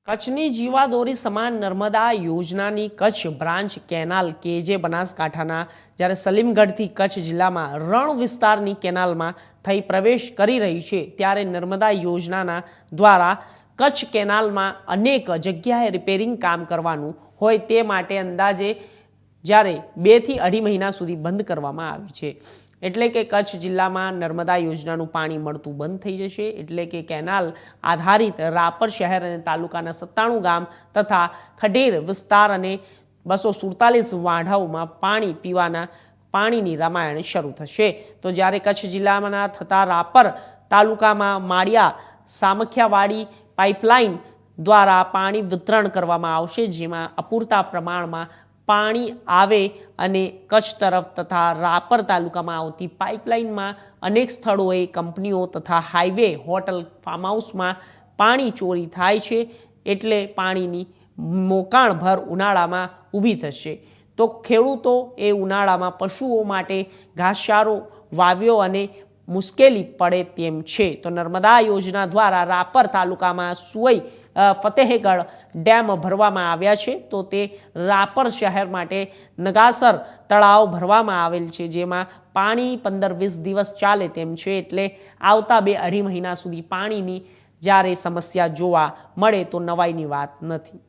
કચ્છની જીવાદોરી સમાન નર્મદા યોજનાની કચ્છ બ્રાન્ચ કેનાલ કે જે બનાસકાંઠાના જ્યારે સલીમગઢથી કચ્છ જિલ્લામાં રણ વિસ્તારની કેનાલમાં થઈ પ્રવેશ કરી રહી છે, ત્યારે નર્મદા યોજનાના દ્વારા કચ્છ કેનાલમાં અનેક જગ્યાએ રિપેરિંગ કામ કરવાનું હોય તે માટે અંદાજે જ્યારે 2 થી 2.5 મહિના સુધી બંધ કરવામાં આવી છે। એટલે કે કચ્છ જિલ્લામાં નર્મદા યોજનાનું પાણી મળતું બંધ થઈ જશે। એટલે કે કેનાલ આધારિત રાપર શહેર અને તાલુકાના 97 ગામ તથા ખડેર વિસ્તાર અને 247 વાઢાઓમાં પાણી પીવાના પાણીની રામાયણ શરૂ થશે। તો જ્યારે કચ્છ જિલ્લામાં થતા રાપર તાલુકામાં માળિયા સામખિયાવાડી પાઇપલાઇન દ્વારા પાણી વિતરણ કરવામાં આવશે, જેમાં અપૂરતા પ્રમાણમાં પાણી આવે અને કચ્છ તરફ તથા રાપર તાલુકામાં આવતી પાઇપલાઇનમાં અનેક સ્થળોએ કંપનીઓ તથા હાઈવે, હોટલ, ફાર્મ હાઉસમાં પાણી ચોરી થાય છે। એટલે પાણીની મોકાણ ભર ઉનાળામાં ઊભી થશે। તો ખેડૂતો એ ઉનાળામાં પશુઓ માટે ઘાસચારો વાવ્યો અને મુશ્કેલી પડે તેમ છે। તો નર્મદા યોજના દ્વારા રાપર તાલુકામાં સુઈ ફતેહગઢ ડેમ ભરવામાં આવ્યા છે। તો તે રાપર શહેર માટે નગાસર તળાવ ભરવામાં આવેલ છે, જેમાં પાણી 15-20 દિવસ ચાલે તેમ છે। એટલે આવતા 2-2.5 મહિના સુધી પાણીની જ્યારે સમસ્યા જોવા મળે તો નવાઈની વાત નથી।